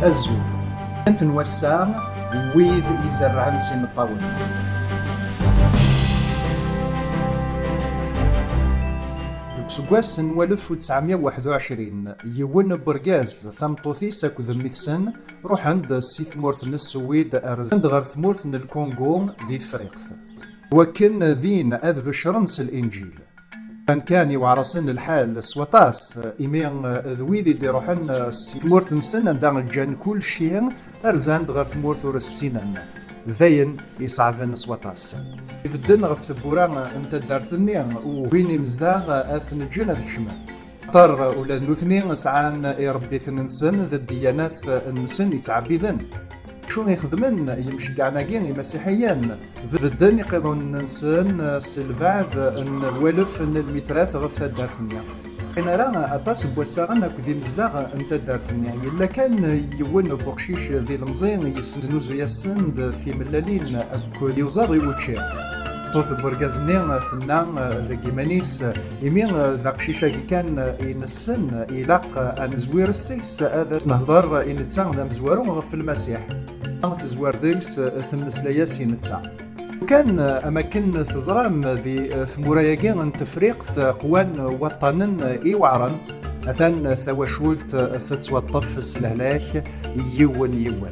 الزول أنت نوسع ويذ يزرعن سي مطاون. سكواس نوال 1921 يون برغاز ثمطوثيس اكد ميثسن روح عند السي ثمورث السويد ارزند غير ثمورث الكونغو ذي فريقث وكن ذين اذ بشرنس الانجيل كان يوعرسن الحال سوطاس إيمين ذويذي دي روحن ثمورث نسن عندنا جان كل شيء ارزند غير ثمورث السنن ذاين يصعبن سوطاس يفدن غف ثبوران انت دارثني وبيني مزداغ اثن جنة الشمال طر ولا نوثني سعان يربي ثننسن ذا الديانات النسن يتعبيذن شو يخدمن يمشي كعناقين المسيحيين فدن يقضون ننسن سلفاذ ان الولف ان المتراث غف دارثني انا راه اطاس بوساغن كذي مزداغ انت دارثني الا كان يون بوقشيش ذي المزين يسنوزو يسند في ملالين اكو يوزاغ يوتشي طوث برغازني ثنا ذكيمانيس يمين ذا قشيشه كان ينسن يلاق ان زوير السيس هذا نهضر ان تسان ذا مزوارو في المسيح في زوار ذيس ثمسلاياس ينتسا كان اماكن تزرام ذي ثموراياكين ان تفريق قوان وطنن ايوعرن اثان ثواشولت تتوطف السلهلاك يون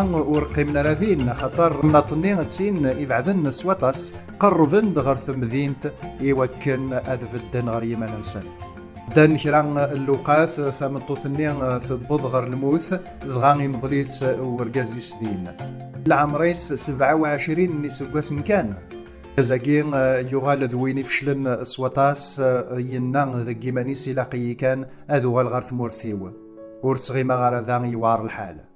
ورقمنا راذين خطر مناطنين تسين يبعدن سوطاس قربن غير ثمذينت يوكن اذف الدن غير يمان انسان دان كران اللوقات ثمطوثني ثبوض غير الموث ضغاني مضليت ورقازي سدين العمريس 27 نسقاس كان كزاكين يغال ذويني فشلن سوطاس ينان ذكيماني سلاقي كان اذو غير ثمورثيو ورتغيما غير ذا يوار الحال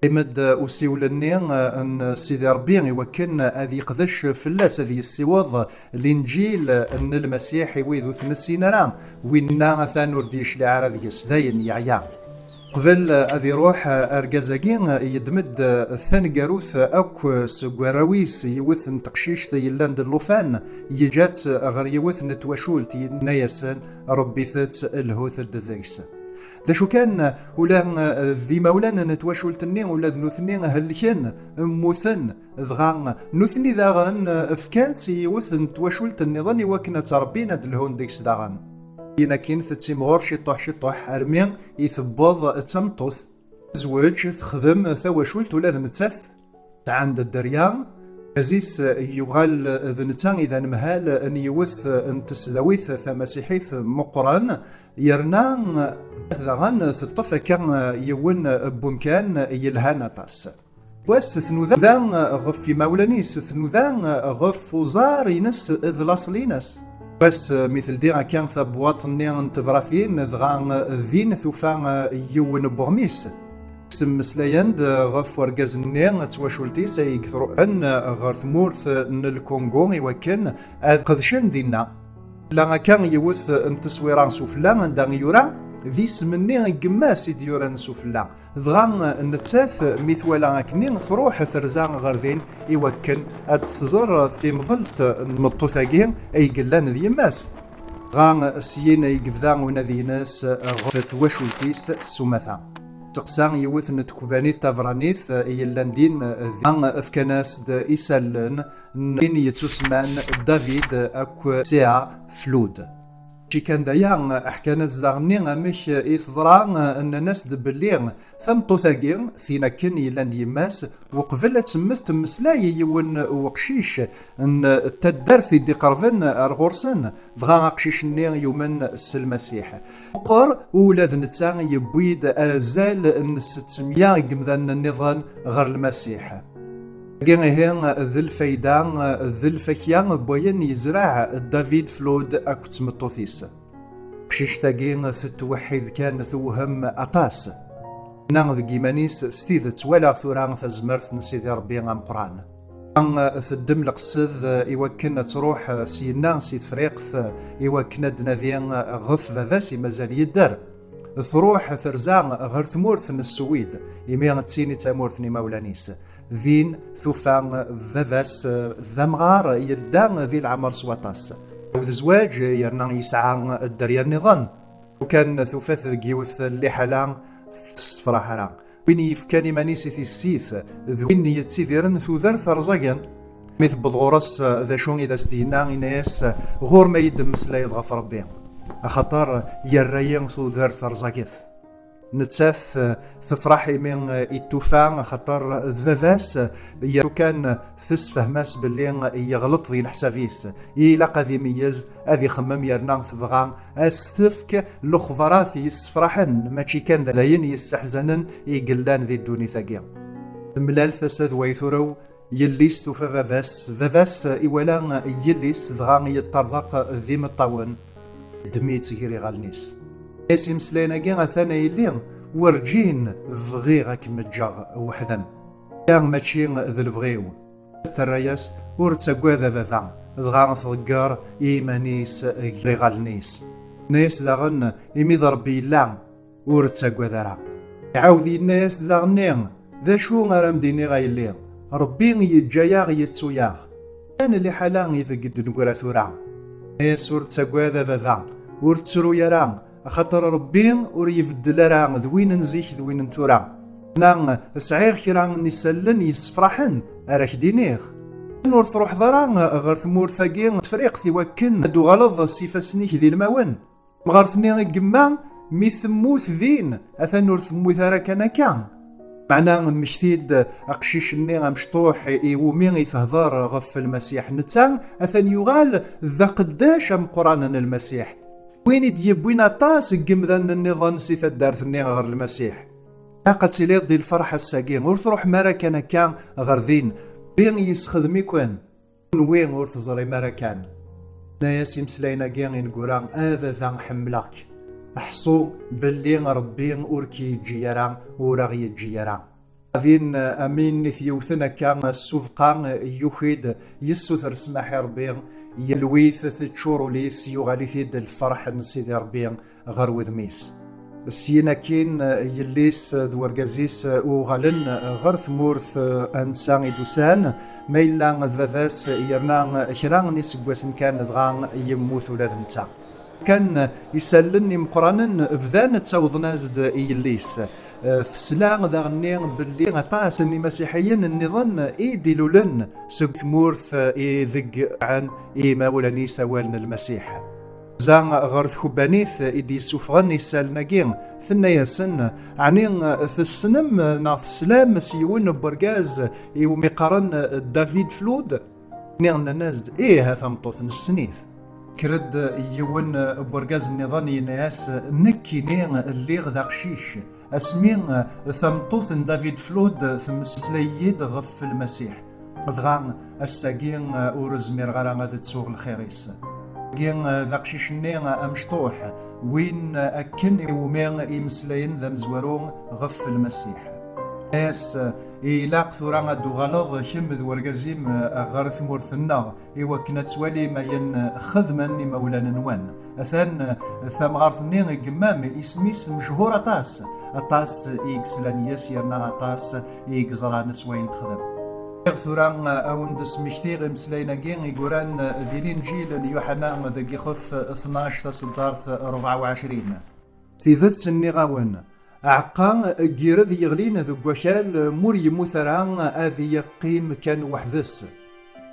إمد أسيولني أن سيدي ربي يوكن هذه قدش فلاس هذه السيوض الإنجيل أن المسيح ويذو ثنسين رام وإننا ثانور ديش لعرى اليسدين يعيا قبل هذه روح أرقازاقين يدمد الثانقاروث أوك سقوارويس يوثن تقشيش يلاند اللوفان يجات غير يوثن تواشولت ينايسن ربي ثت الهوث الدذيس ذا شو كان ولا ذي مولانا نتواشولتني ولا نوثني هلكن موثن ذغان نوثني ذاغن افكان سيوثن تواشولت النظام وكنا تربينا دلهون ديكس داغن كاين كاين تسيمغور شطوح ارمي يثبض تمطوث زواج تخدم ثواشولت ولا نتث عند الدريان عزيز يغال ذنتان إذا مهال أن يوث أن تسلويث ثمسيحيث مقرن يرنا ذغن ثطفة كان يون بمكان يلهانا طاس واس ثنوذان غف مولانيس ثنوذان غف وزار ينس إذ لاصلينس بس مثل ديرا كان ثبواطني انتظراثين ذغان ذين ثوفان يون بغميس سم سلايند غف ورقازني تواشولتي سيكثرو عن غير ثمورث الكونغو يوكن قدشن دينا لا كان يوث انتصويران سوفلا عند يورا ذي سمني قماس يديوران سوفلا ضغان نتاث مثولا كنين تروح ثرزان غير ذين يوكن تزور في مظلت مطوثاقين اي قلان ذي ماس غان سيين يقفذان ونذي ناس غف تواشولتيس سومثا تقسان يوث نتكوبانيث تافرانيث يلاندين ذان افكاناس دا إسالن نين يتسمان دافيد اكو ساعة فلود شي كان دايا احكانا الزغني مش يصدران ان ناس دبليغ ثمطو ثاقين ثينا كن يلاند يماس وقبل تمث تمسلاي يون وقشيش ان التدارثي دي قرفن ارغورسن بغا قشيش نين يومن المسيح وقر ولاد نتسان يبويد ازال ان 600 قمذان النظام غير المسيح كاين ذي الفايدة ذي الفكية بوين يزرع دافيد فلود اكو تمطوثيس قشيش تاقين ستوحيد كان توهم اطاس ناغ كيمانيس ستيذت ولا ثوران ثزمرث نسيدي ربي غام قران ثدم القصد يوكن تروح سينا سي فريقث يوكن دناديان غف فافاسي مازال يدار تروح ثرزان غير ثمورث السويد يمين تسيني تامورثني مولانيس ذين ثوفان فافاس ذمغار يدان ذي العمر سواطاس وذ يرنا يسعى الدريا النظام وكان ثوفاث جيوث اللي حالا الصفرة حالا وين يفكاني مانيسي في السيث ذوين يتسيديرن ثوذر ثرزاقا ميث بضغورس ذا شون إذا ستينا إناس غور ما يدم مسلا يضغف ربي أخطر يرايين ثوذر ثرزاقث نتساث تفرحي من التوفان خطر ذفاس كان تسفه ماس باللي يغلط ذي الحسافيس إلا قذي ميز أذي خمم يرنا ثبغان أستفك لخضرات يسفرحن ماشي كان ذاين يستحزنن يقلان ذي الدوني ثقيا ملال ثساد ويثرو يليس توفى فافاس إولا يليس دغان يطرق ذي مطاون دميت غيري غالنيس اسم سلينا كاع ثانا يلي ورجين فغي غاك متجا وحدم كاع ماشي ذا الفغيو تراياس ورتساكوا ذا فافا دغا ثقار ايمانيس غيري غالنيس ناس داغن يمي ضربي لا ورتساكوا ذرا يعاود الناس داغنين ذا شو غير مديني غايلي ربي يتجايا يتسويا انا اللي حالا اذا قد نقول ثورا ناس ورتساكوا ذا فافا ورتسرو يرا خاطر ربي ور يبدل راه ذوين نزيك ذوين نتورا انا سعير كرا نسلن يسفرحن راك دينيغ نور تروح ضرا غير ثمور ثاقي تفريق ثيوكن دو غلظ السيفاسنيك ذي الماون مغار ثني قما مي ثموت ذين اثا نور ثموت راك انا كان معنا مشتيد اقشيش ني مشطوح يومي يتهضر غف المسيح نتا اثا يغال ذا قداش ام قران المسيح وين يديب وين طاس قمذن النظام سيث الدارثني غير المسيح قد سيليض دي الفرحة الساقين ور تروح مرا كان غير ذين بين يسخدمي كون وين ور تزري مرا كان ناس يمسلاينا كان نقولان هذا ذا حملك احصو باللي ربي وركي جيران وراغي جيران ذين امين نثيوثنا كان السوفقان يوخيد يسوثر سماح ربي يلويث تشورو ليس يغالي ثيد الفرح نسيدي ربي غير وذميس السينا كين يليس ذورقازيس وغالن غير ثمورث انسان يدوسان ميلا ذافاس يرنا كران نسقواسن كان دغان يموت ولاد نتا كان يسلني مقرانا بذان تساوضنا زد يليس فسلا ذا غني باللي غطاس اني مسيحيين النظام ايدي لولن سوق ثمورث يذق عن ما ولاني سوالنا المسيح زان غرث خبانيث ايدي سوفغن يسالنا كين ثنا ياسن عني ثسنم ناف سلام سيون برغاز ومقارن دافيد فلود نيغن الناس هذا مطوث السنيث كرد يون برغاز النظامي ناس نكي نيغ اللي غدا قشيش اسمين ثمطوث دافيد فلود ثم سليد غف المسيح دغان الساقين ورزمير غرا غادي تسوق الخيريس كين ذاقشيش نيغ امشطوح وين اكن يومين يمسلاين ذا مزورون غف المسيح ناس إلاق ثورا دو غلظ شمذ ورقزيم غارث مورثنا إوا كنا توالي ما ين خدمني مولانا نوان أثان ثم غارثني قمام اسميس مشهور أطاس إكسلان يسيرنا أطاس إكزران سوين تخدم ثورا أون دس مكثير مسلينا كين يقولان ذي الإنجيل يوحنا ذاك يخف 12 تصدارث 24 سيذت سني غاون عقا جيرد يغلين ذو بوشال مور يموت راه اذي يقيم كان وحدس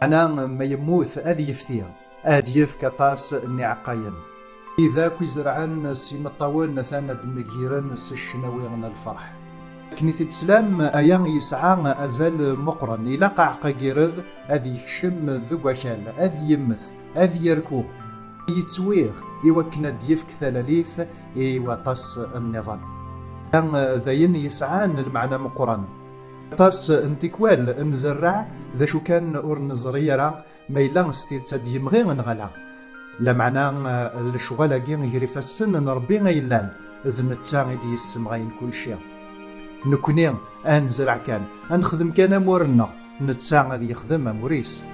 انا ما يموت اذي يفتيا اذي يفكطاس نعقاين اذا كيزرعان سيمطاون ثانا دمكيران الشناوي من الفرح كنيت السلام ايان يسعى ازال مقرن الى قعقا جيرد اذي يكشم ذو بوشال اذي يمث اذي يركو يتسويغ يوكنا ديفك ثلاليث يوطس النظام ذاين يسعان المعنى مقرن طاس انتكوال نزرع ذا شو كان اور نزرية راه ما يلا ستيت يمغي نغلا لا معنى الشغالة كين يجري فالسن نربي غيلان ذ نتساغي دي يسمغين كل شيء نكوني انزرع كان انخدم كان مورنا نتساغي دي يخدم موريس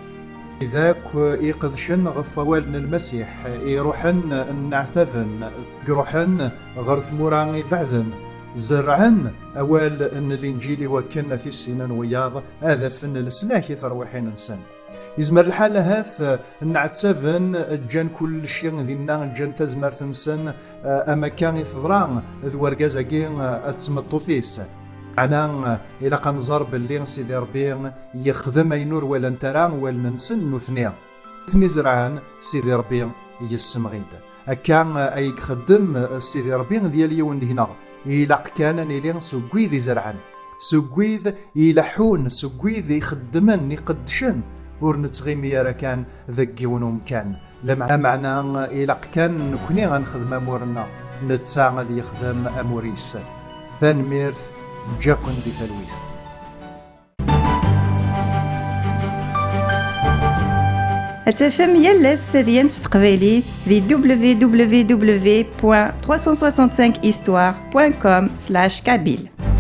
إذاك يقذشن غفوالنا المسيح يروحن نعثفن يروحن غرث موراني فعذن زرعن أول أن الإنجيل وكنا في السنان وياض هذا فن السلاح يثروحين إنسان يزمر الحالة هاث نعتسفن جان كل شيء ذينا جان تزمر تنسن أما كان يثضران ذو ورقازاكين أتسمطوثيس أنا إلا كنزار باللي سيدي ربي يخدم أينور ولا نترا ولا نسن ثني زرعان سيدي ربي يسمغيد هكا أي خدم سيدي ربي ديال يون هنا إلا كان نيلي سوكويذ زرعان سوكويذ يلحون سوكويذ يخدمن يقدشن ور نتغيمي راه كان ذاك يون مكان لا معنى إلا كان نكوني غنخدم أمورنا نتسا غادي يخدم أموريس ثانميرث جاكن دي ثلويث. أتفهم يلس تدين تقبيلي في www.365histoire.com/kabyle